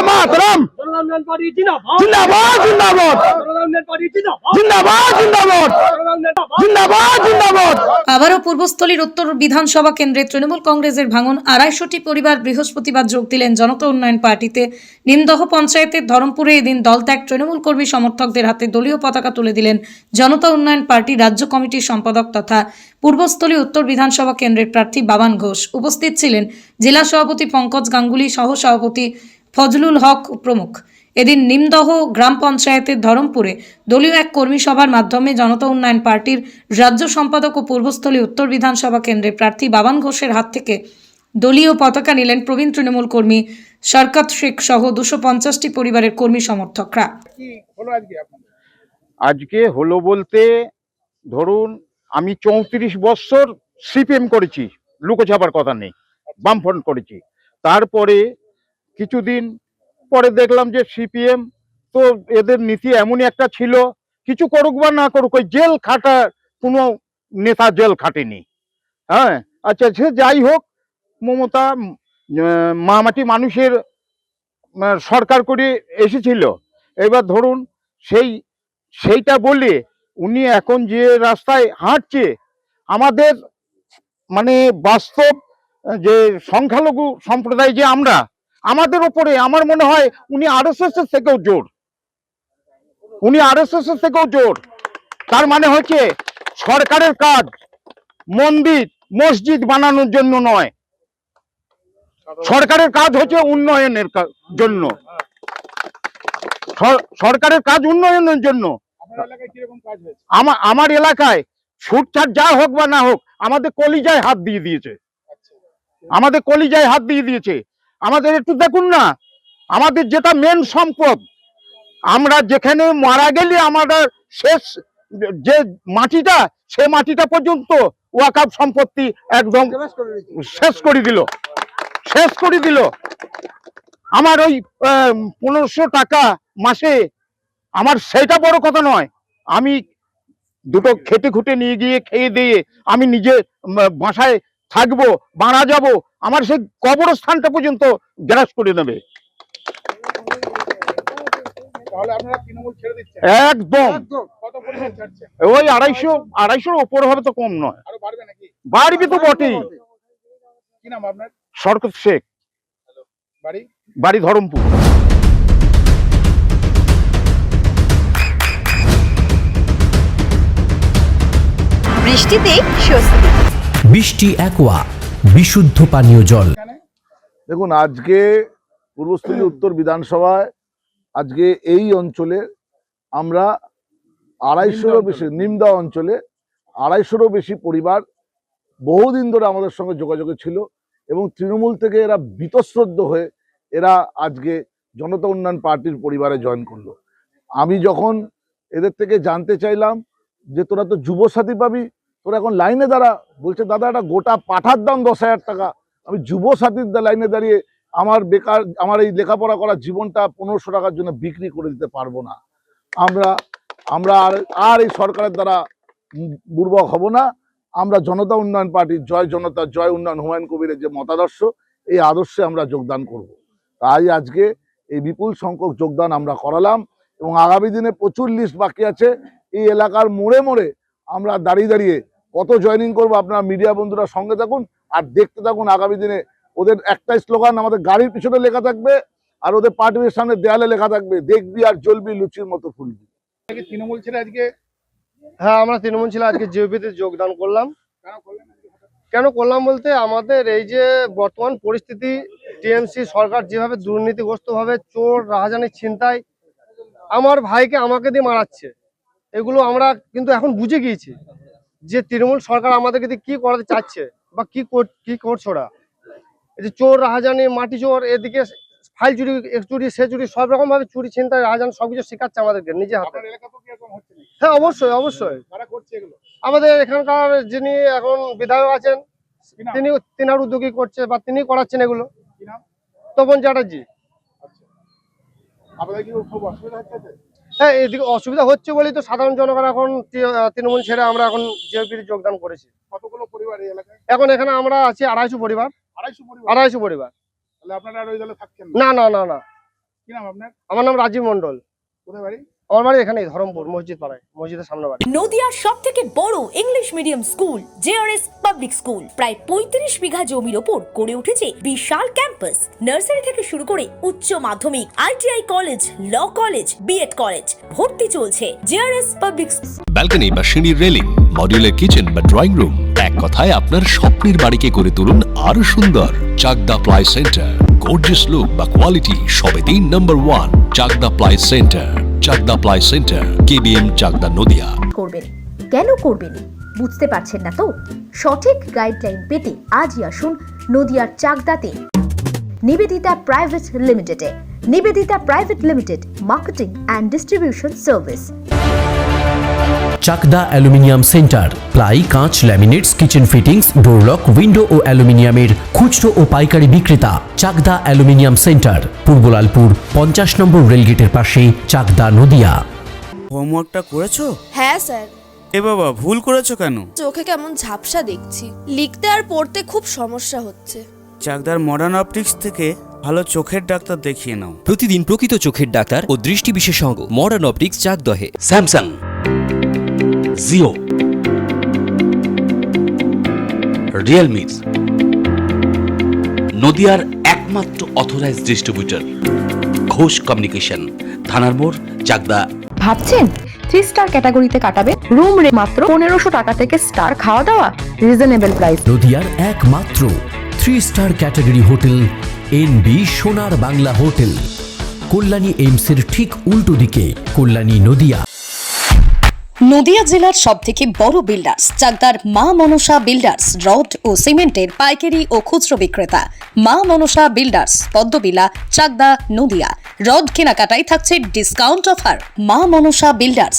মাতরম জিন্দাবাদ জিন্দাবাদ জিন্দাবাদ জিন্দাবাদ জিন্দাবাদ জিন্দাবাদ। আবারও পূর্বস্থলীর উত্তর বিধানসভা কেন্দ্রে তৃণমূল কংগ্রেসের ভাঙন 250টি পরিবার বৃহস্পতিবার যোগ দিলেন জনতা উন্নয়ন পার্টিতে। নিমদহ পঞ্চায়েতের ধরমপুরে এদিন দলত্যাগ তৃণমূল কর্মী সমর্থকদের হাতে দলীয় পতাকা তুলে দিলেন জনতা উন্নয়ন পার্টি রাজ্য কমিটির সম্পাদক তথা পূর্বস্থলী উত্তর বিধানসভা কেন্দ্রের প্রার্থী বাবান ঘোষ। উপস্থিত ছিলেন জেলা সভাপতি পঙ্কজ গাঙ্গুলি, সহ সভাপতি ফজলুল হক প্রমুখ। এদিন নিমদহ গ্রাম পঞ্চায়েতের ধরমপুরে দলীয় এক কর্মী সভার মাধ্যমে জনতা উন্নয়ন পার্টির রাজ্য সম্পাদক ও পূর্বস্থলী উত্তর বিধানসভা কেন্দ্রের প্রার্থী বাবান ঘোষের হাত থেকে দলীয় পতাকা নিলেন প্রবীণ তৃণমূল কর্মী শরকত শেখ সহ 250টি পরিবারের কর্মী সমর্থকরা। আজকে হলো বলতে ধরুন আমি 34 বছর সিপিএম করেছি, লুকোছাপার কথা নেই, বামফ্রন্ট করেছি। তারপরে কিছুদিন পরে দেখলাম যে সিপিএম তো এদের নীতি এমনই একটা ছিল, কিছু করুক বা না করুক ওই জেল খাটা কোনো নেতা জেল খাটেনি। হ্যাঁ আচ্ছা, সে যাই হোক, মমতা মামাটি মানুষের সরকার করে এসেছিল। এবার ধরুন সেইটা বলে উনি এখন যে রাস্তায় হাঁটছে, আমাদের মানে বাস্তব যে সংখ্যালঘু সম্প্রদায় যে আমরা, আমাদের ওপরে আমার মনে হয় উনি আরএসএস এর থেকেও জোর, তার মানে হচ্ছে সরকারের কাজ মন্দির মসজিদ বানানোর জন্য নয়, সরকারের কাজ হচ্ছে উন্নয়নের জন্য, সরকারের কাজ উন্নয়নের জন্য। আমার এলাকায় ছুটছাট যা হোক বা না হোক, আমাদের কলিজায় হাত দিয়ে দিয়েছে, আমাদের একটু দেখুন না, আমাদের যেটা মেন সম্পদ, আমরা যেখানে মারা গেলে আমাদের শেষ যে মাটিটা, সে মাটিটা পর্যন্ত ওয়াকফ সম্পত্তি একদম শেষ করে দিল। আমার ওই 1500 টাকা মাসে, আমার সেটা বড় কথা নয়, আমি দুটো খেটে খুঁটে নিয়ে গিয়ে খেয়ে দিয়ে আমি নিজে বাসায় থাকবো, মারা যাব, আমার সেই কবরস্থানটা পর্যন্ত গ্রাস করে নেবে। একদম ওই 250 ওপর হবে তো কম নয়, বাড়বে তো বটেই। শরকত শেখ, বাড়ি ধরমপুর। বৃষ্টিতে স্বস্তি, বৃষ্টি অ্যাকোয়া বিশুদ্ধ পানীয় জল। দেখুন, আজকে পূর্বস্থলী উত্তর বিধানসভায় আজকে এই অঞ্চলে আমরা 250-রও বেশি, নিমদহ অঞ্চলে 250-রও বেশি পরিবার বহুদিন ধরে আমাদের সঙ্গে যোগাযোগে ছিল এবং তৃণমূল থেকে এরা বীতশ্রদ্ধ হয়ে এরা আজকে জনতা উন্নয়ন পার্টির পরিবারে জয়েন করলো। আমি যখন এদের থেকে জানতে চাইলাম যে তোরা তো যুবসাথী পাবি, তোরা এখন লাইনে দাঁড়া, বলছে দাদা একটা গোটা পাঠার দাম 10,000 টাকা, আমি যুবসাথীর লাইনে দাঁড়িয়ে আমার এই লেখাপড়া করা জীবনটা 1500 টাকার জন্য বিক্রি করে দিতে পারবো না। আমরা আর এই সরকারের দ্বারা বুর্বক হব না। আমরা জনতা উন্নয়ন পার্টির জয় জনতা জয় উন্নয়ন হুমায়ুন কবিরের যে মতাদর্শ, এই আদর্শে আমরা যোগদান করব। তাই আজকে এই বিপুল সংখ্যক যোগদান আমরা করালাম এবং আগামী দিনে প্রচুর লিস্ট বাকি আছে। এই এলাকার মোড়ে মোড়ে আমরা দাঁড়িয়ে কত জয়েনিং করবো, আপনারা মিডিয়া বন্ধুরা সঙ্গে থাকুন আর দেখতে থাকুন। আগামী দিনে ওদের একটাই স্লোগান আমাদের গাড়ির পিছনে লেখা থাকবে আর ওদের পার্টির সামনে দেয়ালে লেখা থাকবে, দেখবি আর জ্বলবি লুচির মতো ফুলবি। তৃণমূল ছেড়ে আজকে, হ্যাঁ আমরা তৃণমূল ছেড়ে আজকে জিওপিতে যোগদান করলাম। কেন করলাম বলতে, আমাদের এই যে বর্তমান পরিস্থিতি, টিএমসি সরকার যেভাবে দুর্নীতিগ্রস্ত ভাবে চোর রাহাজানি ছিনতাই আমার ভাইকে আমাকে দিয়ে মারাচ্ছে, এগুলো আমরা কিন্তু এখন বুঝে গিয়েছি যে তৃণমূল সরকার আমাদেরকে দিয়ে কি করাতে চাচ্ছে বা কি করছে ওরা। এই যে চোর রাহাজানি, মাটি চোর, এদিকে ফাইল চুরি, চুরি সে চুরি, সব রকম ভাবে চুরি ছিনতাই রাহাজানি সবকিছু শেখাচ্ছে আমাদেরকে নিজে হাতে। হ্যাঁ অবশ্যই আমাদের এখানকার যিনি এখন বিধায়ক আছেন তিনার উদ্যোগী করছে বা তিনি করাচ্ছেন এগুলো, তপন চ্যাটার্জি। হ্যাঁ এদিকে অসুবিধা হচ্ছে বলেই তো সাধারণ জনগণ এখন তৃণমূল ছেড়ে আমরা এখন জিওপিতে যোগদান করেছি। কতগুলো পরিবার এই এলাকায়? এখন এখানে আমরা আছি 250 পরিবার। 250 পরিবার। না কি নাম আপনার? আমার নাম রাজীব মন্ডল। কোথায় বাড়ি? আমার বাড়ি এখানেই ধরমপুর মসজিদ পাড়ায়, মসজিদের সামনে বাড়ি। নদিয়ার সব থেকে বড় English medium school JRS public school প্রায় 35 বিঘা জমির ওপর গড়ে উঠেছে বিশাল ক্যাম্পাস। নার্সারি থেকে শুরু করে উচ্চ মাধ্যমিক, ITI college, law college, BEd college, ভর্তি চলছে জেআরএস পাবলিক। ব্যালকনি বা সিঁড়ির রেলিং, মডিউলার কিচেন বা ড্রয়িং রুম, এক কথায় আপনার স্বপ্নের বাড়িকে করে তুলুন আরো সুন্দর। Chakdah ply centre, gorgeous look বা কোয়ালিটি সবেতেই number 1। Chakdah ply centre, Chakdah ply centre, KBM, Chakdah, Nadia. করবেন কেন করবেন বুঝতে পারছেন না তো? সঠিক গাইডলাইন পেতে আজই আসুন নদিয়ার চাকদাতে নিবেদিতা প্রাইভেট লিমিটেডে। Nivedita private limited, marketing and distribution service. Chakdah aluminium centre, ply, কাঁচ, laminates, kitchen fittings, door lock, window ও অ্যালুমিনিয়ামের খুচরো ও পাইকারি বিক্রেতা। Chakdah aluminium centre, Purbalalpur 50 number রেলগেটের পাশে, চাকদা, নদিয়া। হোমওয়ার্কটা করেছো? হ্যাঁ স্যার। এ বাবা, ভুল করেছো কেন? চোখে কেমন ঝাপসা দেখছি, লিখতে আর পড়তে খুব সমস্যা হচ্ছে। চাকদার মডার্ন অপটিক্স থেকে ভালো চোখের ডাক্তার দেখিয়ে নাও। প্রতিদিন প্রকৃত চোখের ডাক্তার ও দৃষ্টি বিশেষজ্ঞ মডার্ন অপটিক্স, চাকদহে। স্যামসাং, জিও, রিয়েলমি, নদিয়ার একমাত্র অথরাইজড ডিস্ট্রিবিউটর ঘোষ কমিউনিকেশন, থানার মোড়, চাকদা। ভাবছেন 3 স্টার ক্যাটাগরিতে কাটাবে? রুম রে মাত্র 1500 টাকা থেকে স্টার, খাওয়া দাওয়া রিজনেবল প্রাইস। নদিয়ার একমাত্র 3 স্টার ক্যাটাগরি হোটেল এনবি সোনার বাংলা হোটেল, কল্যাণী এইমসের ঠিক উল্টো দিকে, কল্যাণী, নদিয়া। নদিয়া জেলার সব থেকে বড় বিল্ডার্স চাকদার মা মনসা বিল্ডার্স, রড ও সিমেন্টের পাইকারি ও খুচরো বিক্রেতা। মা মনসা বিল্ডার্স, পদ্মবিলা, চাকদা, নদিয়া। রড কেনাকাটায় থাকছে ডিসকাউন্ট অফার। মা মনসা বিল্ডার্স,